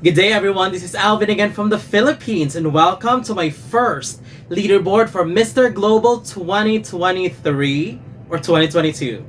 Good day everyone, this is Alvin again from the Philippines and welcome to my first leaderboard for Mr. Global 2023 or 2022.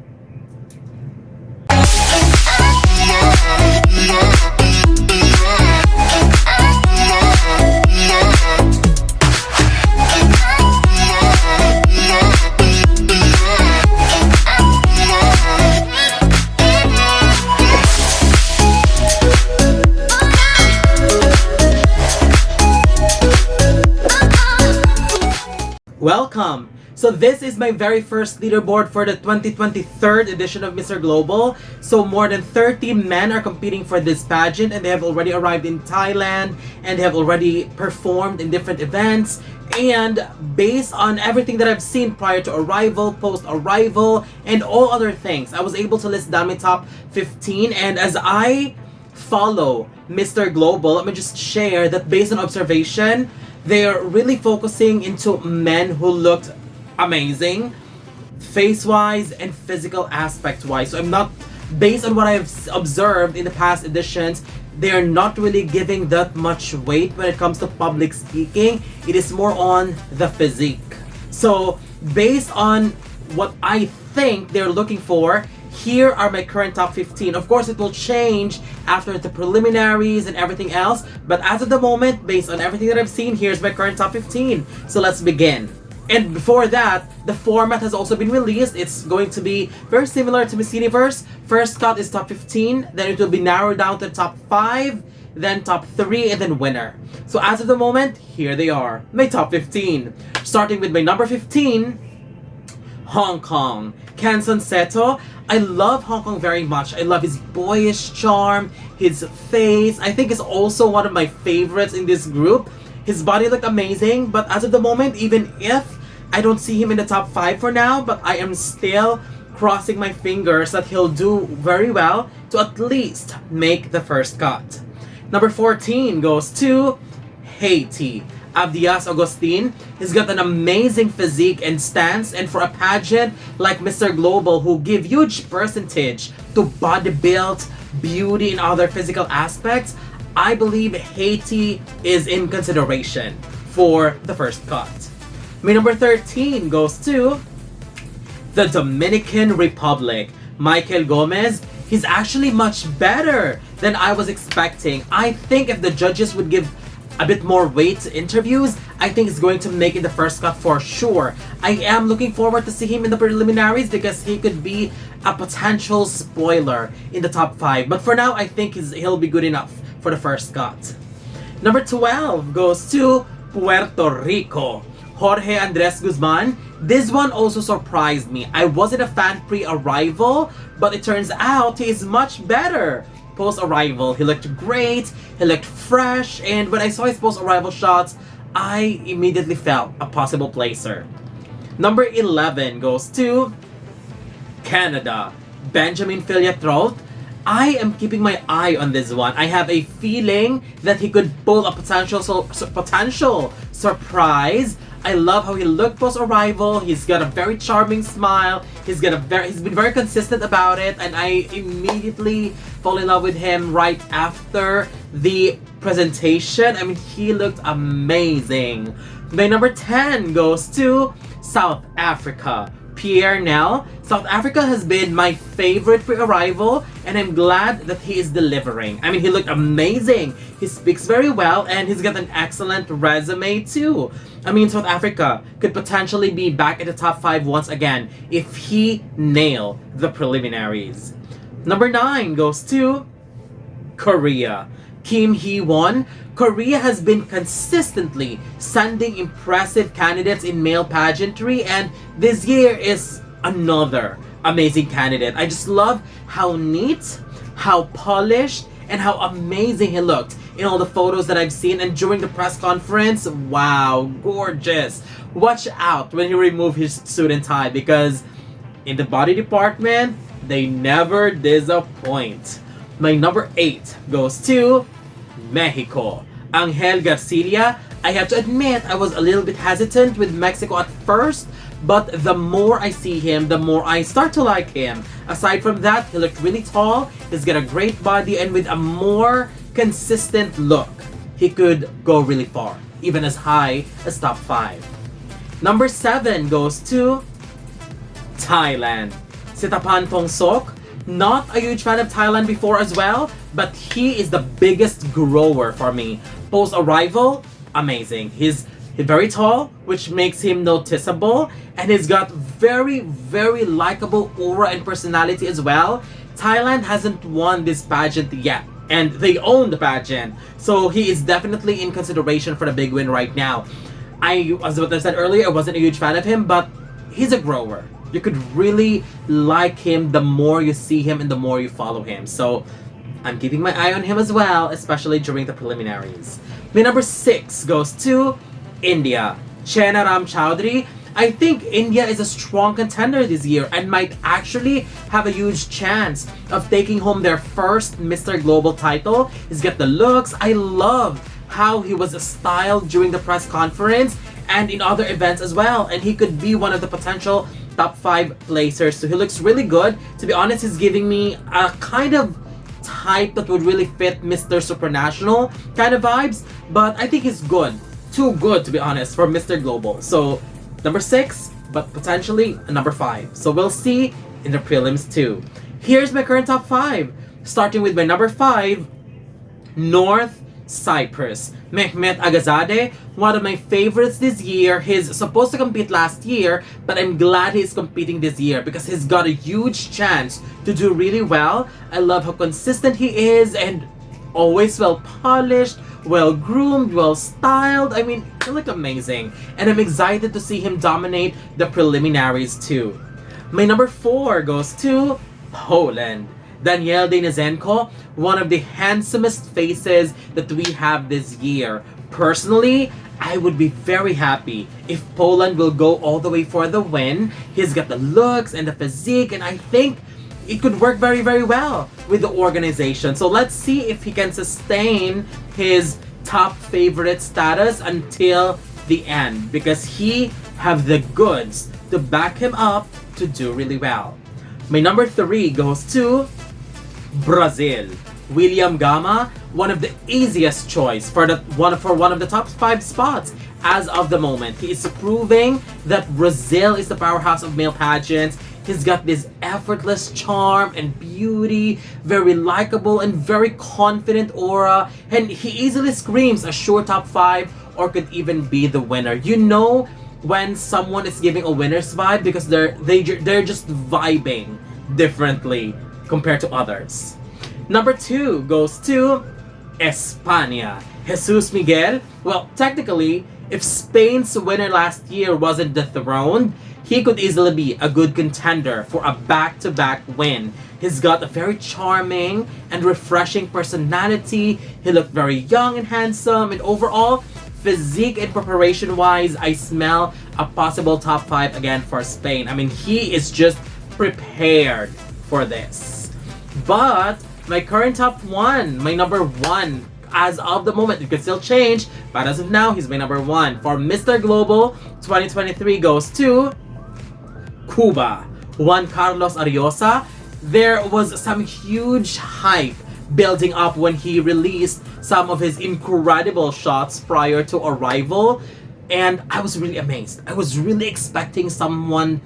Welcome! So this is my very first leaderboard for the 2023 edition of Mr. Global. So more than 30 men are competing for this pageant and they have already arrived in Thailand and they have already performed in different events. And based on everything that I've seen prior to arrival, post-arrival, and all other things, I was able to list down my top 15. And as I follow Mr. Global, let me just share that based on observation, they're really focusing into men who looked amazing, face-wise and physical aspect-wise. So I'm not, based on what I've observed in the past editions, they're not really giving that much weight when it comes to public speaking. It is more on the physique. So based on what I think they're looking for, here are my current top 15. Of course, it will change after the preliminaries and everything else. But as of the moment, based on everything that I've seen, here's my current top 15. So let's begin. And before that, the format has also been released. It's going to be very similar to Miss Universe. First cut is top 15. Then it will be narrowed down to top 5. Then top 3 and then winner. So as of the moment, here they are. My top 15. Starting with my number 15. Hong Kong. KENSON SETO. I love Hong Kong very much. I love his boyish charm, his face. I think it's also one of my favorites in this group. His body looked amazing, but as of the moment, even if I don't see him in the top 5 for now, but I am still crossing my fingers that he'll do very well to at least make the first cut. Number 14 goes to HAITI. ABDIAS Augustin. He's got an amazing physique and stance, and for a pageant like Mr. Global who give huge percentage to body build, beauty, and other physical aspects, I believe HAITI is in consideration for the first cut. My number 13 goes to the Dominican Republic. Michael Gomez. He's actually much better than I was expecting. I think if the judges would give a bit more weight to interviews, I think he's going to make it the first cut for sure. I am looking forward to see him in the preliminaries because he could be a potential spoiler in the top 5. But for now, I think he'll be good enough for the first cut. Number 12 goes to Puerto Rico. Jorge Andres Guzman. This one also surprised me. I wasn't a fan pre-arrival, but it turns out he is much better post-arrival. He looked great, he looked fresh, and when I saw his post-arrival shots, I immediately felt a possible placer. Number 11 goes to Canada. Benjamin FILIATRAULT. I am keeping my eye on this one. I have a feeling that he could pull a potential surprise. I love how he looked post-arrival. He's got a very charming smile. He's been very consistent about it, and I immediately fall in love with him right after the presentation. I mean, he looked amazing. My number 10 goes to South Africa. PIERRE. South Africa has been my favorite pre-arrival, and I'm glad that he is delivering. I mean, he looked amazing. He speaks very well, and he's got an excellent resume too. I mean, South Africa could potentially be back in the top 5 once again if he nailed the preliminaries. Number 9 goes to Korea. Kim Hee-won. Korea has been consistently sending impressive candidates in male pageantry, and this year is another amazing candidate. I just love how neat, how polished, and how amazing he looked in all the photos that I've seen, and during the press conference, wow, gorgeous. Watch out when you remove his suit and tie, because in the body department, they never disappoint. My number 8 goes to Mexico. Angel Garcilia. I have to admit, I was a little bit hesitant with Mexico at first, but the more I see him, the more I start to like him. Aside from that, he looked really tall, he's got a great body, and with a more consistent look, he could go really far, even as high as top 5. Number 7 goes to Thailand. SETTHAPAN THONGSUK. Not a huge fan of Thailand before as well, but he is the biggest grower for me. Post-arrival, amazing. He's very tall, which makes him noticeable, and he's got very, very likable aura and personality as well. Thailand hasn't won this pageant yet, and they own the pageant, so he is definitely in consideration for the big win right now. As what I said earlier, I wasn't a huge fan of him, but he's a grower. You could really like him the more you see him and the more you follow him. So I'm keeping my eye on him as well, especially during the preliminaries. My number 6 goes to India. CHENA CHOUDHARY. I think India is a strong contender this year and might actually have a huge chance of taking home their first Mr. Global title. He's got the looks. I love how he was styled during the press conference and in other events as well. And he could be one of the potential top 5 placers. So he looks really good. To be honest, he's giving me a kind of type that would really fit Mr. Supranational kind of vibes. But I think he's good. Too good, to be honest, for Mr. Global. So number 6, but potentially a number 5. So we'll see in the prelims too. Here's my current top 5. Starting with my number 5, North Cyprus. MEHMET AGAZADE, one of my favorites this year. He's supposed to compete last year, but I'm glad he's competing this year because he's got a huge chance to do really well. I love how consistent he is and always well polished, well groomed, well styled. I mean, he look amazing. And I'm excited to see him dominate the preliminaries too. My number 4 goes to Poland. DEJNEZENKO, one of the handsomest faces that we have this year. Personally, I would be very happy if Poland will go all the way for the win. He's got the looks and the physique, and I think it could work very, very well with the organization. So let's see if he can sustain his top favorite status until the end, because he have the goods to back him up to do really well. My number 3 goes to Brazil. William GAMA, one of the easiest choice for one of the top 5 spots as of the moment. He is proving that Brazil is the powerhouse of male pageants. He's got this effortless charm and beauty, very likable and very confident aura, and he easily screams a sure top 5 or could even be the winner. You know when someone is giving a winner's vibe because they're just vibing differently compared to others. Number 2 goes to España. Jesus Miguel. Well, technically, if Spain's winner last year wasn't dethroned, he could easily be a good contender for a back-to-back win. He's got a very charming and refreshing personality. He looked very young and handsome, and overall, physique and preparation-wise, I smell a possible top 5 again for Spain. I mean, he is just prepared for this. But my current top 1, my number 1, as of the moment, it could still change, but as of now, he's my number 1. For Mr. Global 2023 goes to Cuba. Juan Carlos Ariosa. There was some huge hype building up when he released some of his incredible shots prior to arrival, and I was really amazed. I was really expecting someone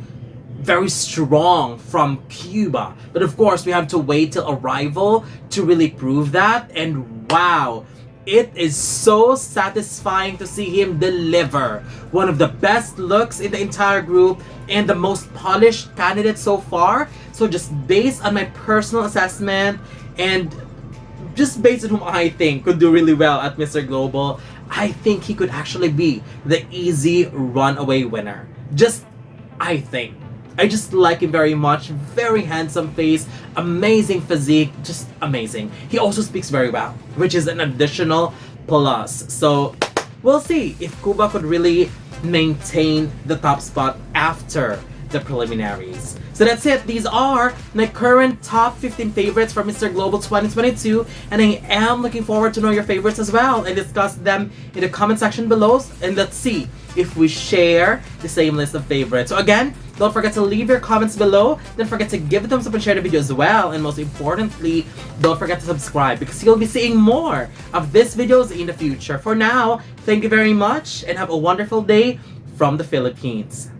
very strong from Cuba, but of course we have to wait till arrival to really prove that, and wow, it is so satisfying to see him deliver one of the best looks in the entire group and the most polished candidate so far. So just based on my personal assessment and just based on whom I think could do really well at Mr. Global, I think he could actually be the easy runaway winner. I think. I just like him very much. Very handsome face, amazing physique, just amazing. He also speaks very well, which is an additional plus. So we'll see if Cuba could really maintain the top spot after the preliminaries. So that's it. These are my current top 15 favorites for Mr. Global 2022, and I am looking forward to know your favorites as well and discuss them in the comment section below, and let's see if we share the same list of favorites. So again, don't forget to leave your comments below. Don't forget to give a thumbs up and share the video as well. And most importantly, don't forget to subscribe because you'll be seeing more of these videos in the future. For now, thank you very much and have a wonderful day from the Philippines.